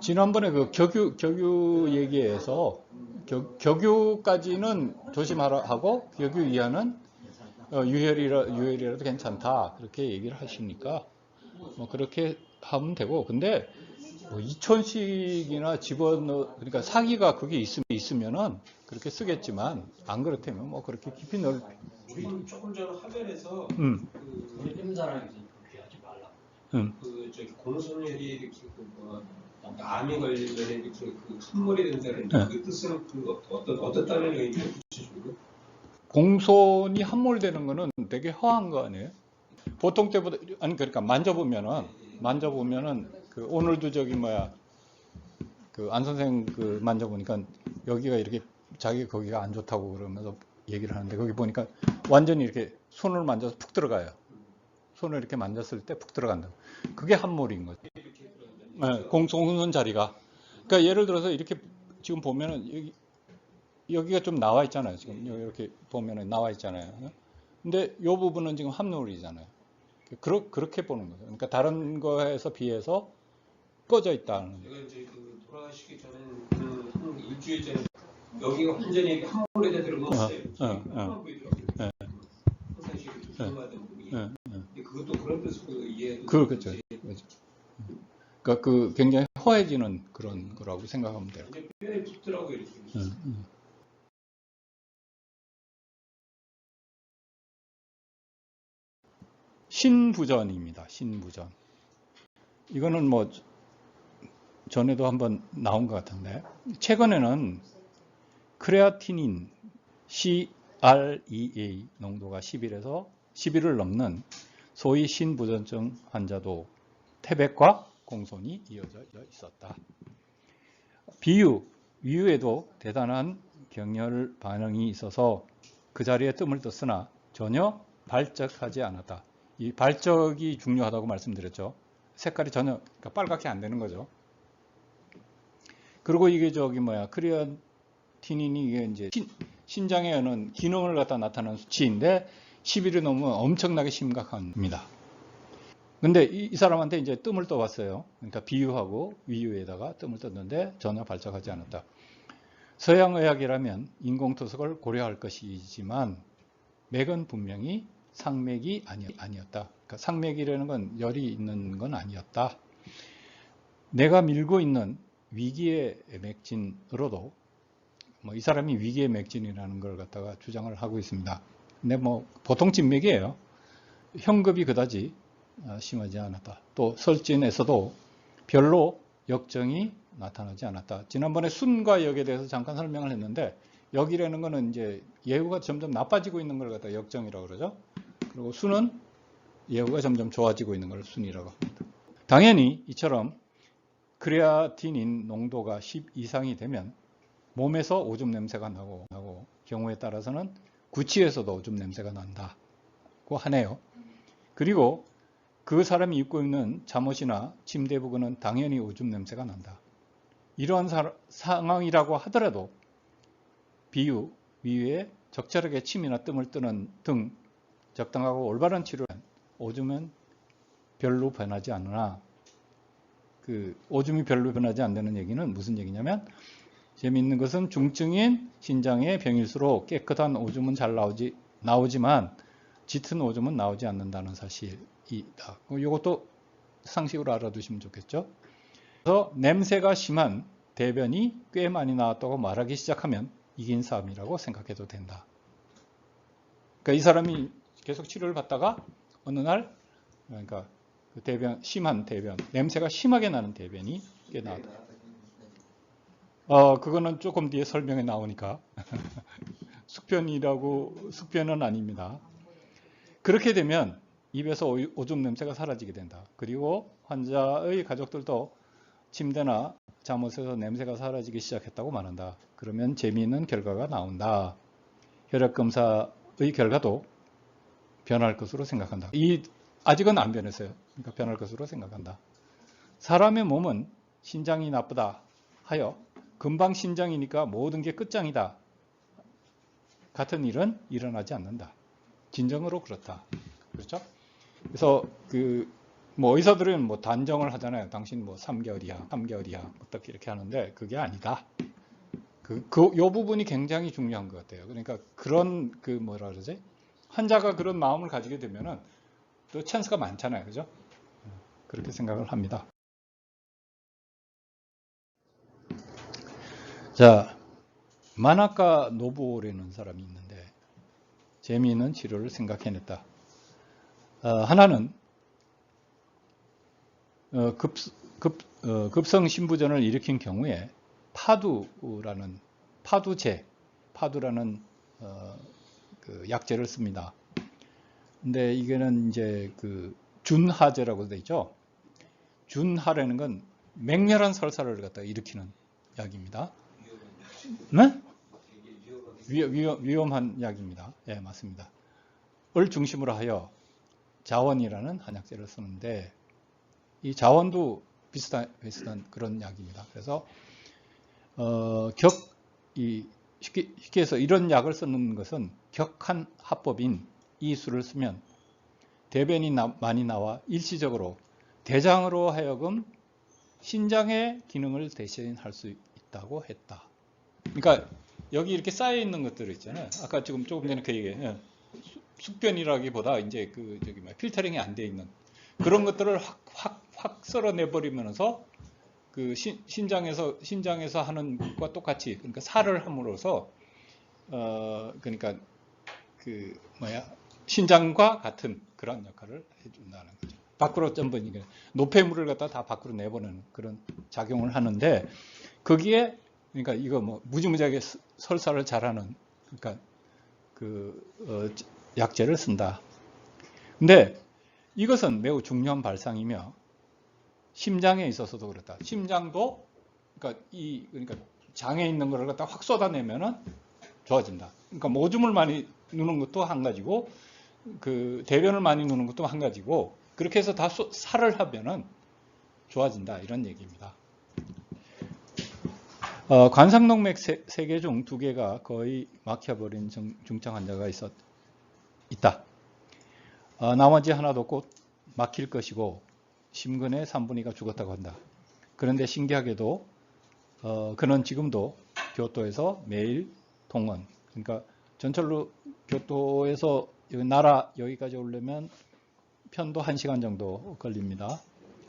지난번에 그 격유 얘기에서 격유까지는 조심하라 하고 격유 이하는 유혈이라도 괜찮다 그렇게 얘기를 하시니까 뭐 그렇게 하면 되고, 근데 뭐 2촌씩이나 그러니까 사기가 그게 있으면은 그렇게 쓰겠지만 안 그렇다면 뭐 그렇게 깊이 넣을. 우리는 조금 전 화면에서 요즘 사람이 그렇게 하지 말라고. 그 저기 공손혈이 이렇게 암이 걸리면 이렇게 그 함몰이 된다는 그 뜻은 어떤 단어를 얘기해 주시고. 공손이 함몰되는 거는 되게 허한 거 아니에요? 보통 때보다, 그러니까 만져보면은 그 오늘도 그 안 선생 그 만져보니까 여기가 이렇게 자기 거기가 안 좋다고 그러면서 얘기를 하는데, 거기 보니까 완전히 이렇게 손을 만져서 푹 들어가요. 손을 이렇게 만졌을 때 푹 들어간다. 그게 함몰인 거죠. 네, 공손 자리가. 그러니까 예를 들어서 이렇게 지금 보면은 여기가 좀 나와 있잖아요. 지금 이렇게 보면은 나와 있잖아요. 근데 이 부분은 지금 함몰이잖아요. 그렇게 보는 거죠. 그러니까 다른 거에서 비해서 꺼져 있다는. 제가 이제 그 돌아가시기 전에 한 일주일 전에 여기가 완전히 함몰에 들어갔어요. 항상 보이더라고요. 평상시에 조심하던 분이. 그것도 그런 뜻으로 이해해도 그렇죠. 그러니까 그 굉장히 허해지는 그런 거라고 생각하면 돼요. 이제 뼈에 붙더라고요. 이렇게. 신부전입니다. 신부전. 이거는 뭐 전에도 한번 나온 것 같은데 최근에는 크레아티닌 CREA 농도가 11에서 11을 넘는 소위 신부전증 환자도 태백과 공손이 이어져 있었다. 위유에도 대단한 경혈 반응이 있어서 그 자리에 뜸을 떴으나 전혀 발적하지 않았다. 이 발적이 중요하다고 말씀드렸죠. 색깔이 전혀 그러니까 빨갛게 안 되는 거죠. 그리고 이게 크레아티닌이 이게 이제 신장에 하는 기능을 갖다 나타내는 수치인데 11이 넘으면 엄청나게 심각합니다. 근데 이 사람한테 이제 뜸을 떠봤어요. 그러니까 비유하고 위유에다가 뜸을 떴는데 전혀 발작하지 않았다. 서양의학이라면 인공투석을 고려할 것이지만 맥은 분명히 상맥이 아니었다. 그러니까 상맥이라는 건 열이 있는 건 아니었다. 내가 밀고 있는 위기의 맥진으로도 이 사람이 위기의 맥진이라는 걸 갖다가 주장을 하고 있습니다. 근데 보통 진맥이에요. 형급이 그다지 심하지 않았다. 또 설진에서도 별로 역정이 나타나지 않았다. 지난번에 순과 역에 대해서 잠깐 설명을 했는데 역이라는 거는 이제 예후가 점점 나빠지고 있는 걸 갖다 역정이라고 그러죠. 그리고 순은 예후가 점점 좋아지고 있는 걸 순이라고 합니다. 당연히 이처럼 크레아티닌 농도가 10 이상이 되면 몸에서 오줌 냄새가 나고 경우에 따라서는 구취에서도 오줌 냄새가 난다고 하네요. 그리고 그 사람이 입고 있는 잠옷이나 침대 부근은 당연히 오줌 냄새가 난다. 이러한 상황이라고 하더라도 위에 적절하게 침이나 뜸을 뜨는 등 적당하고 올바른 치료는 오줌은 별로 변하지 않으나 오줌이 별로 변하지 않는 얘기는 무슨 얘기냐면 재미있는 것은 중증인 신장의 병일수록 깨끗한 오줌은 잘 나오지만 짙은 오줌은 나오지 않는다는 사실이다. 이것도 상식으로 알아두시면 좋겠죠. 그래서 냄새가 심한 대변이 꽤 많이 나왔다고 말하기 시작하면 이긴 싸움이라고 생각해도 된다. 그러니까 이 사람이 계속 치료를 받다가 어느 날 그러니까 심한 대변, 냄새가 심하게 나는 대변이 꽤 나왔다. 그거는 조금 뒤에 설명에 나오니까 숙변은 아닙니다. 그렇게 되면 입에서 오줌 냄새가 사라지게 된다. 그리고 환자의 가족들도 침대나 잠옷에서 냄새가 사라지기 시작했다고 말한다. 그러면 재미있는 결과가 나온다. 혈액검사의 결과도 변할 것으로 생각한다. 아직은 안 변했어요. 그러니까 변할 것으로 생각한다. 사람의 몸은 신장이 나쁘다 하여 금방 신장이니까 모든 게 끝장이다. 같은 일은 일어나지 않는다. 진정으로 그렇다. 그렇죠? 그래서 의사들은 단정을 하잖아요. 당신 3개월이야. 어떻게 이렇게 하는데 그게 아니다. 요 부분이 굉장히 중요한 것 같아요. 그러니까 그런 환자가 그런 마음을 가지게 되면은 또 찬스가 많잖아요. 그죠? 그렇게 생각을 합니다. 자, 마나카 노부오라는 사람이 있는데 재미있는 치료를 생각해냈다. 하나는 급성 신부전을 일으킨 경우에 파두라는 약제를 씁니다. 근데 이게는 이제 준하제라고 되어 있죠. 준하라는 건 맹렬한 설사를 갖다 일으키는 약입니다. 네? 위험한 약입니다. 예, 맞습니다. 중심으로 하여 자원이라는 한약재를 쓰는데 이 자원도 비슷한 그런 약입니다. 그래서 쉽게 해서 이런 약을 쓰는 것은 격한 합법인 이 수를 쓰면 대변이 많이 나와 일시적으로 대장으로 하여금 신장의 기능을 대신할 수 있다고 했다. 그러니까 여기 이렇게 쌓여 있는 것들 있잖아요. 아까 지금 조금 전에 그 얘기해. 숙변이라기보다 이제 필터링이 안 돼 있는 그런 것들을 확 썰어내 버리면서 그 신장에서 하는 것과 똑같이 그러니까 살을 함으로써 그러니까 신장과 같은 그런 역할을 해준다는 거죠. 밖으로 전부 노폐물을 갖다 다 밖으로 내보내는 그런 작용을 하는데 거기에 그러니까 이거 뭐 무지무지하게 설사를 잘하는 그러니까 약재를 쓴다. 근데 이것은 매우 중요한 발상이며 심장에 있어서도 그렇다. 심장도 그러니까 장에 있는 거를 갖다 확 쏟아내면은 좋아진다. 그러니까 뭐 오줌을 많이 누는 것도 한 가지고 그 대변을 많이 누는 것도 한 가지고 그렇게 해서 다 살을 하면은 좋아진다 이런 얘기입니다. 관상동맥 3개 중 2개가 거의 막혀버린 중증 환자가 있다. 나머지 하나도 곧 막힐 것이고 심근의 3분의 2가 죽었다고 한다. 그런데 신기하게도 그는 지금도 교토에서 매일 통원, 그러니까 전철로 교토에서 여기까지 오려면 편도 1시간 정도 걸립니다.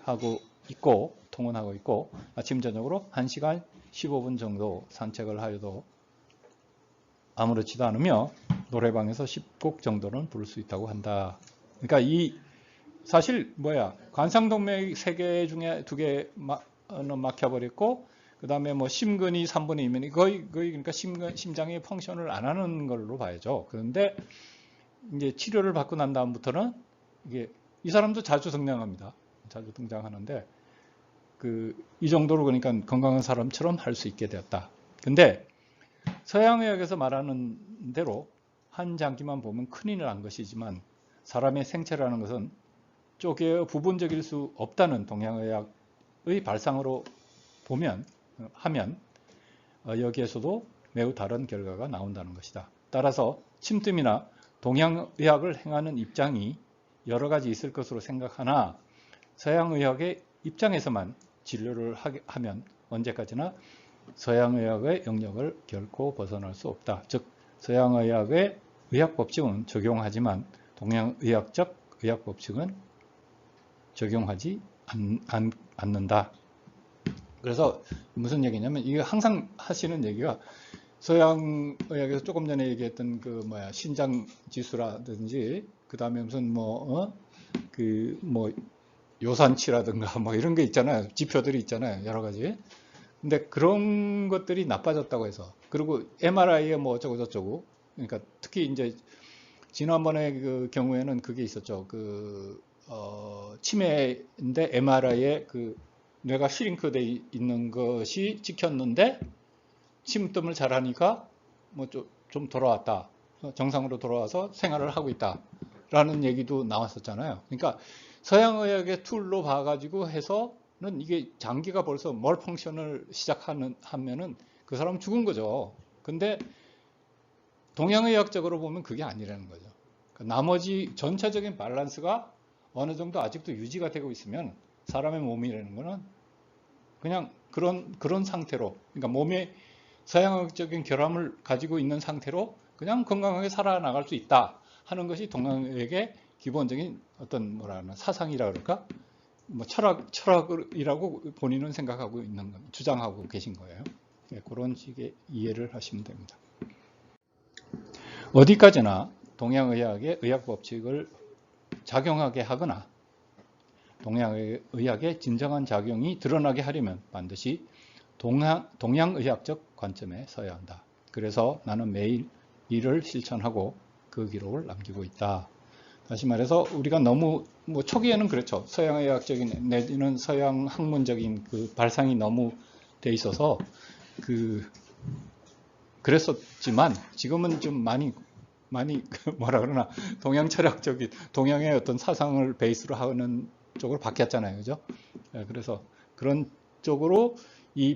하고 있고 통원하고 있고 아침 저녁으로 1시간 15분 정도 산책을 하여도 아무렇지도 않으며 노래방에서 10곡 정도는 부를 수 있다고 한다. 그러니까 사실 관상동맥 3개 중에 2개는 막혀버렸고 그 다음에 뭐 심근이 3분의 2면 거의 그러니까 심장의 펑션을 안 하는 걸로 봐야죠. 그런데 이제 치료를 받고 난 다음부터는 이 사람도 자주 등장합니다. 자주 등장하는데 이 정도로 그러니까 건강한 사람처럼 할 수 있게 되었다. 근데 서양의학에서 말하는 대로 한 장기만 보면 큰일 난 것이지만 사람의 생체라는 것은 쪼개 부분적일 수 없다는 동양의학의 발상으로 하면 여기에서도 매우 다른 결과가 나온다는 것이다. 따라서 침뜸이나 동양의학을 행하는 입장이 여러 가지 있을 것으로 생각하나 서양의학의 입장에서만 진료를 하면 언제까지나 서양의학의 영역을 결코 벗어날 수 없다. 즉 서양의학의 의학법칙은 적용하지만 동양의학적 의학법칙은 적용하지 않는다. 그래서 무슨 얘기냐면 이게 항상 하시는 얘기가 서양의학에서 조금 전에 얘기했던 신장지수라든지 그 다음에 무슨 요산치라든가 이런 게 있잖아요. 지표들이 있잖아요. 여러 가지. 근데 그런 것들이 나빠졌다고 해서 그리고 MRI에 어쩌고 저쩌고 그러니까 특히 이제 지난번에 그 경우에는 그게 있었죠. 치매인데 MRI에 뇌가 슈링크돼 있는 것이 찍혔는데 침뜸을 잘하니까 좀 돌아왔다. 정상으로 돌아와서 생활을 하고 있다라는 얘기도 나왔었잖아요. 그러니까 서양의학의 툴로 봐가지고 해서는 이게 장기가 벌써 멀펑션을 하면은 그 사람은 죽은 거죠. 근데 동양의학적으로 보면 그게 아니라는 거죠. 그러니까 나머지 전체적인 밸런스가 어느 정도 아직도 유지가 되고 있으면 사람의 몸이라는 거는 그냥 그런 상태로 그러니까 몸에 서양학적인 결함을 가지고 있는 상태로 그냥 건강하게 살아나갈 수 있다 하는 것이 동양의학의 기본적인 어떤 사상이라 그럴까? 철학이라고 본인은 생각하고 있는 건 주장하고 계신 거예요. 네, 그런 식의 이해를 하시면 됩니다. 어디까지나 동양의학의 의학법칙을 작용하게 하거나 동양의학의 진정한 작용이 드러나게 하려면 반드시 동양의학적 관점에 서야 한다. 그래서 나는 매일 이를 실천하고 그 기록을 남기고 있다. 다시 말해서 우리가 너무 초기에는 그렇죠. 서양의학적인 내지는 서양 학문적인 그 발상이 너무 돼 있어서 그랬었지만 지금은 좀 많이 많이 뭐라 그러나 동양 철학적인 동양의 어떤 사상을 베이스로 하는 쪽으로 바뀌었잖아요, 그죠? 그래서 그런 쪽으로 이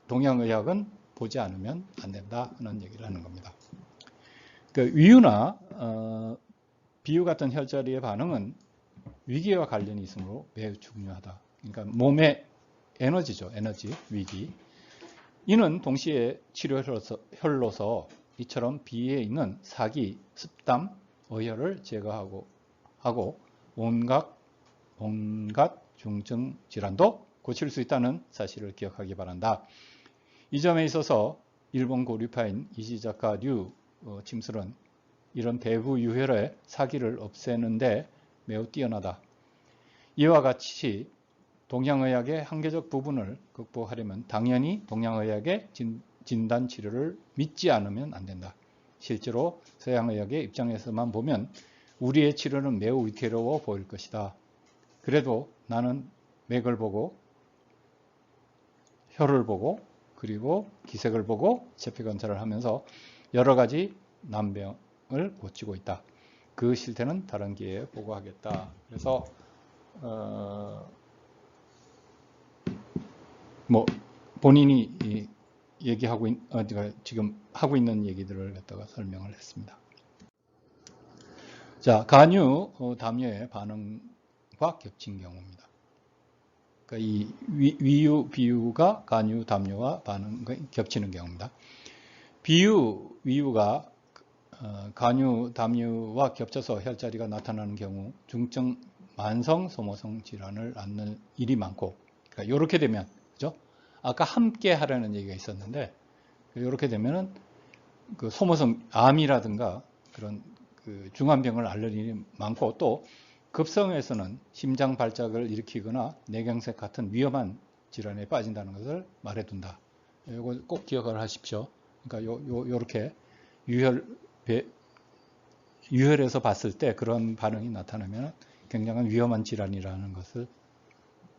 동양의학은 보지 않으면 안 된다 하는 얘기를 하는 겁니다. 그 위유나 비유 같은 혈자리의 반응은 위기와 관련이 있으므로 매우 중요하다. 그러니까 몸의 에너지죠, 에너지, 위기. 이는 동시에 치료혈로서 이처럼 비위에 있는 사기, 습담, 어혈을 제거하고 온갖 중증 질환도 고칠 수 있다는 사실을 기억하기 바란다. 이 점에 있어서 일본 고류파인 이시자카 류 침술은 이런 배부 유혈의 사기를 없애는데 매우 뛰어나다. 이와 같이 동양의학의 한계적 부분을 극복하려면 당연히 동양의학의 진단 치료를 믿지 않으면 안 된다. 실제로 서양의학의 입장에서만 보면 우리의 치료는 매우 위태로워 보일 것이다. 그래도 나는 맥을 보고 혈을 보고 그리고 기색을 보고 체피 관찰을 하면서 여러 가지 난병을 고치고 있다. 그 실태는 다른 기회에 보고하겠다. 그래서 뭐 본인이 얘기하고 지금 하고 있는 얘기들을 갖다가 설명을 했습니다. 자, 간유 담요의 반응과 겹친 경우입니다. 그러니까 이 위유 비유가 간유 담요와 반응과 겹치는 경우입니다. 위유가 간유 담요와 겹쳐서 혈자리가 나타나는 경우 중증 만성 소모성 질환을 앓는 일이 많고, 그러니까 이렇게 되면, 그죠? 아까 함께 하라는 얘기가 있었는데, 이렇게 되면은 그 소모성 암이라든가 그런 그 중환병을 앓는 일이 많고, 또 급성에서는 심장 발작을 일으키거나 뇌경색 같은 위험한 질환에 빠진다는 것을 말해둔다. 이거 꼭 기억을 하십시오. 그러니까 요렇게 유혈에서 봤을 때 그런 반응이 나타나면 굉장한 위험한 질환이라는 것을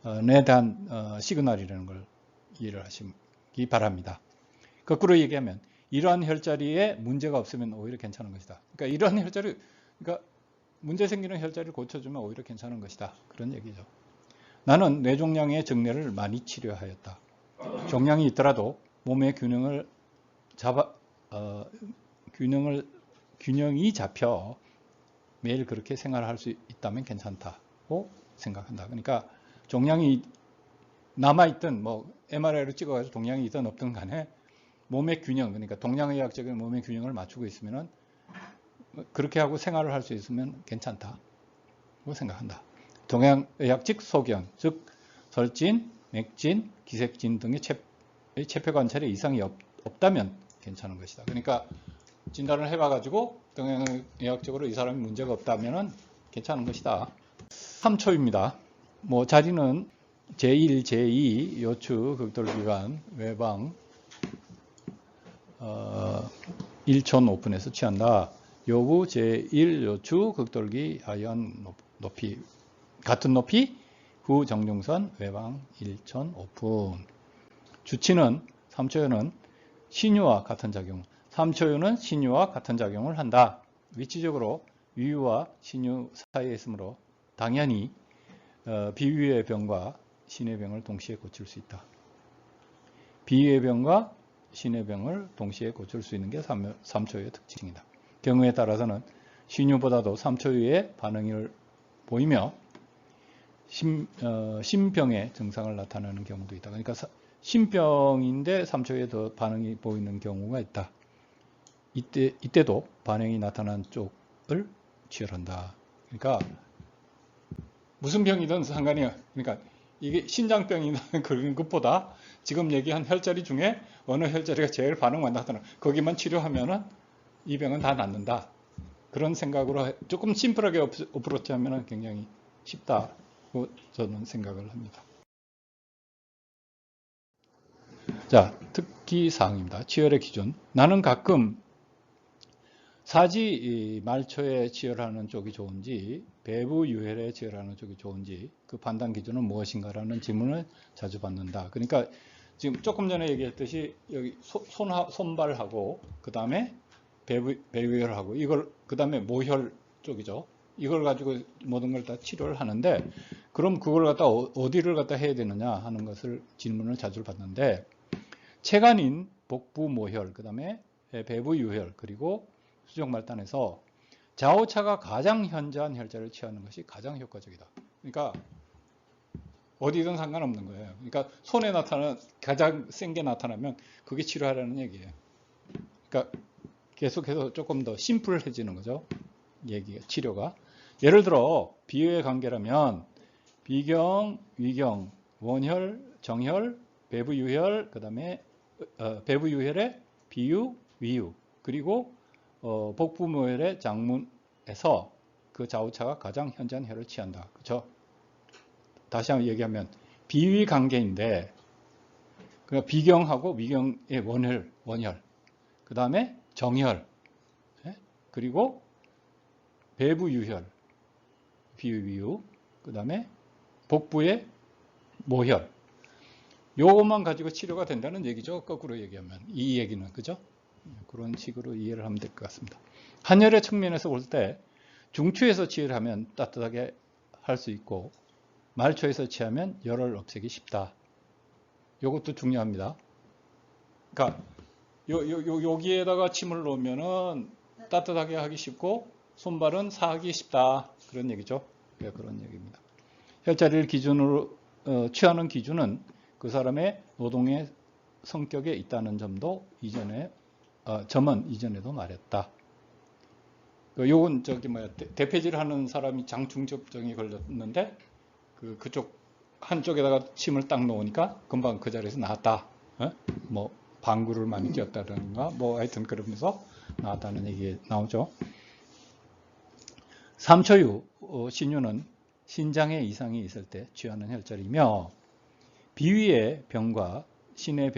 에 대한 시그널이라는 걸 이해를 하시기 바랍니다. 거꾸로 얘기하면 이러한 혈자리에 문제가 없으면 오히려 괜찮은 것이다. 그러니까 이러한 혈자리, 그러니까 문제 생기는 혈자리를 고쳐주면 오히려 괜찮은 것이다. 그런 얘기죠. 나는 뇌종양의 정례를 많이 치료하였다. 종양이 있더라도 몸의 균형이 잡혀 매일 그렇게 생활할 수 있다면 괜찮다고 생각한다. 그러니까 종양이 남아있든 뭐 MRI로 찍어가지고 종양이 있든 없든 간에 몸의 균형, 그러니까 동양의학적인 몸의 균형을 맞추고 있으면은 그렇게 하고 생활을 할 수 있으면 괜찮다고 생각한다. 동양의학적 소견, 즉 설진, 맥진, 기색진 등의 체표 관찰에 이상이 없다면 괜찮은 것이다. 그러니까 진단을 해봐가지고 동양의학적으로 이 사람이 문제가 없다면 괜찮은 것이다. 3초입니다. 뭐 자리는 제1, 제2 요추 극돌기관 외방 1촌 오픈에서 취한다. 요구 제1 요추 극돌기 하연 높이 같은 높이 후 정중선 외방 1촌 오픈. 주치는 3초요는 신유와 같은 작용. 3초요는 신유와 같은 작용을 한다. 위치적으로 위유와 신유 사이에 있으므로 당연히 비위의 병과 신의 병을 동시에 고칠 수 있다. 비위의 병과 신의 병을 동시에 고칠 수 있는 게 3초유의 특징이다. 경우에 따라서는 신유보다도 3초유의 반응을 보이며 신병의 증상을 나타내는 경우도 있다. 그러니까 신병인데 3초유에 더 반응이 보이는 경우가 있다. 이때도 반응이 나타난 쪽을 치열한다. 그러니까 무슨 병이든 상관이에요. 그러니까 이게 신장병이나 그런 것보다 지금 얘기한 혈자리 중에 어느 혈자리가 제일 반응 많이 나타나 거기만 치료하면은 이 병은 다 낫는다. 그런 생각으로 조금 심플하게 어프로치 하면은 굉장히 쉽다고 저는 생각을 합니다. 자, 특기사항입니다. 치열의 기준. 나는 가끔 사지 말초에 치열하는 쪽이 좋은지 배부 유혈에 치열하는 쪽이 좋은지 그 판단 기준은 무엇인가라는 질문을 자주 받는다. 그러니까 지금 조금 전에 얘기했듯이 여기 손발하고 그 다음에 배부혈하고 이걸 그다음에 모혈 쪽이죠. 이걸 가지고 모든 걸 다 치료를 하는데 그럼 그걸 갖다 어디를 갖다 해야 되느냐 하는 것을 질문을 자주 받는데 체간인 복부 모혈, 그다음에 배부 유혈, 그리고 수족 말단에서 좌우차가 가장 현저한 혈자를 취하는 것이 가장 효과적이다. 그러니까 어디든 상관없는 거예요. 그러니까 손에 나타나는 가장 센 게 나타나면 그게 치료하라는 얘기예요. 그러니까 계속해서 조금 더 심플해지는 거죠. 얘기가 치료가. 예를 들어 비유의 관계라면 비경, 위경, 원혈, 정혈, 배부 유혈, 그다음에 배부 유혈의 비유, 위유, 그리고 복부 모혈의 장문에서 그 좌우차가 가장 현저한 혈을 취한다. 그렇죠? 다시 한번 얘기하면 비위 관계인데 그러니까 비경하고 위경의 원혈, 그 다음에 정혈, 그리고 배부 유혈, 비유, 위유, 그 다음에 복부의 모혈. 요것만 가지고 치료가 된다는 얘기죠. 거꾸로 얘기하면 이 얘기는 그죠? 그런 식으로 이해를 하면 될 것 같습니다. 한혈의 측면에서 볼 때 중추에서 치료하면 따뜻하게 할 수 있고 말초에서 취하면 열을 없애기 쉽다. 이것도 중요합니다. 그러니까 여기에다가 침을 놓으면은 따뜻하게 하기 쉽고 손발은 사하기 쉽다. 그런 얘기죠. 네, 그런 얘기입니다. 혈자리를 기준으로 취하는 기준은 그 사람의 노동의 성격에 있다는 점도 점은 이전에도 말했다. 요건 대폐질을 하는 사람이 장충접증이 걸렸는데 그쪽 한쪽에다가 침을 딱 놓으니까 금방 그 자리에서 나았다. 뭐 방구를 많이 뀌었다든가 뭐 하여튼 그러면서 나왔다는 얘기 나오죠. 삼초유 신유는 신장에 이상이 있을 때 취하는 혈자리며 비위의 병과 신의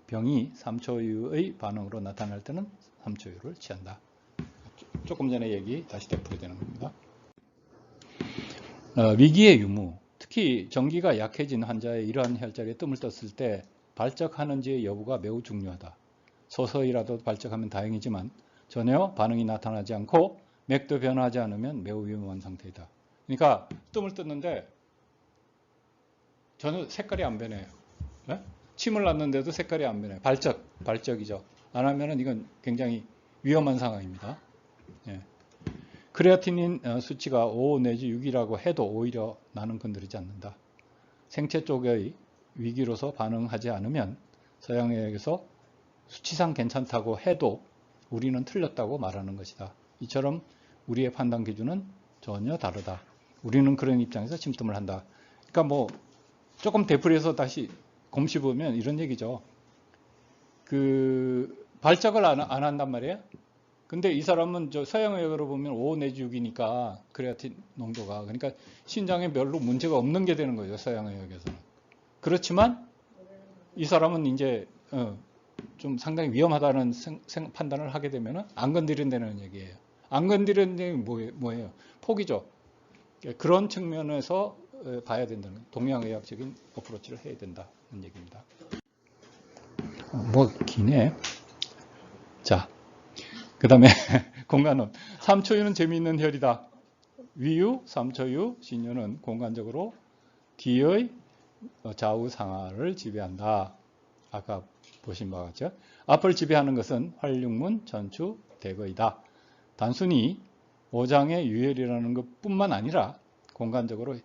병이 삼초유의 반응으로 나타날 때는 삼초유를 취한다. 조금 전에 얘기 다시 되풀이되는 겁니다. 위기의 유무, 특히 전기가 약해진 환자의 이러한 혈자리에 뜸을 떴을 때 발적하는지의 여부가 매우 중요하다. 서서히라도 발적하면 다행이지만 전혀 반응이 나타나지 않고 맥도 변화하지 않으면 매우 위험한 상태이다. 그러니까 뜸을 떴는데 전혀 색깔이 안 변해요. 네? 침을 놨는데도 색깔이 안 변해요. 발적이죠. 안 하면은 이건 굉장히 위험한 상황입니다. 예. 크레아티닌 수치가 5 내지 6이라고 해도 오히려 나는 건드리지 않는다. 생체 쪽의 위기로서 반응하지 않으면 서양의학에서 수치상 괜찮다고 해도 우리는 틀렸다고 말하는 것이다. 이처럼 우리의 판단 기준은 전혀 다르다. 우리는 그런 입장에서 침뜸을 한다. 그러니까 뭐 조금 되풀이해서 다시 곰씹으면 이런 얘기죠. 발작을 안 한단 말이에요. 근데 이 사람은 서양의학으로 보면 5 내지 6이니까 크레아틴 농도가 그러니까 신장에 별로 문제가 없는 게 되는 거죠. 서양의학에서는. 그렇지만 이 사람은 이제 좀 상당히 위험하다는 판단을 하게 되면 안 건드린다는 얘기예요. 안 건드리는 게 뭐예요? 포기죠. 그런 측면에서 봐야 된다는 동양의학적인 어프로치를 해야 된다는 얘기입니다. 뭐 기네. 자, 그 다음에 공간론. 삼초유는 재미있는 혈이다. 위유, 삼초유, 신유는 공간적으로 뒤의 좌우 상하를 지배한다. 아까 보신 바와 같죠. 앞을 지배하는 것은 활육문, 전추, 대거이다. 단순히 오장의 유혈이라는 것뿐만 아니라 공간적으로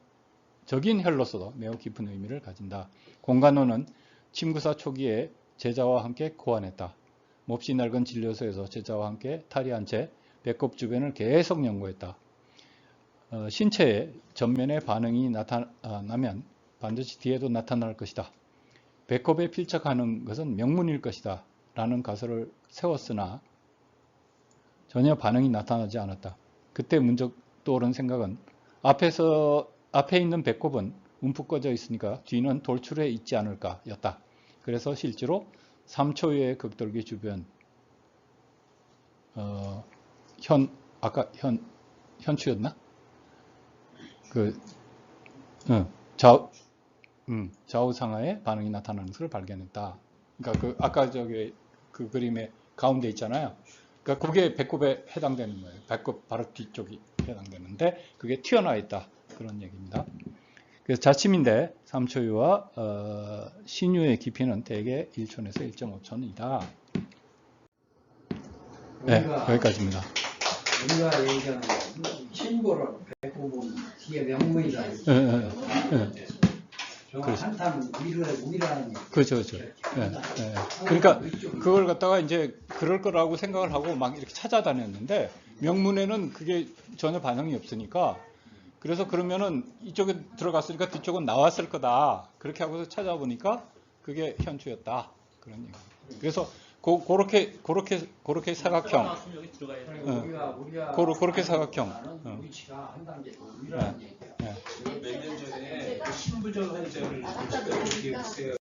적인 혈로서도 매우 깊은 의미를 가진다. 공간론은 침구사 초기에 제자와 함께 고안했다. 몹시 낡은 진료소에서 제자와 함께 탈의한 채 배꼽 주변을 계속 연구했다. 신체의 전면에 반응이 나타나면 반드시 뒤에도 나타날 것이다. 배꼽에 필적하는 것은 명문일 것이다. 라는 가설을 세웠으나 전혀 반응이 나타나지 않았다. 그때 문득 떠오른 생각은 앞에 있는 배꼽은 움푹 꺼져 있으니까 뒤는 돌출해 있지 않을까 였다. 그래서 실제로 3초유의 극돌기 주변 아까 현추였나? 좌우 상하에 반응이 나타나는 것을 발견했다. 그러니까 아까 그 그림의 가운데 있잖아요. 그러니까 그게 배꼽에 해당되는 거예요. 배꼽 바로 뒤쪽이 해당되는데 그게 튀어나와 있다. 그런 얘기입니다. 그래서 자침인데 삼초유와 신유의 깊이는 대개 1촌에서 1.5촌이다. 네, 여기까지입니다. 우리가 얘기하는 신고를 배꼽은 뒤에 명문이다. 그렇죠. 한탄 위라는 얘기. 그렇죠. 그러니까 그걸 갖다가 이제 그럴 거라고 생각을 하고 막 이렇게 찾아다녔는데 명문에는 그게 전혀 반응이 없으니까 그래서 그러면은 이쪽에 들어갔으니까 뒤쪽은 나왔을 거다. 그렇게 하고서 찾아보니까 그게 현추였다. 그런 얘기. 그래서 그렇게 사각형. 그렇게 사각형. 위치가 한 단계 위라는 얘기야. 몇 년 전에 신부전 환자를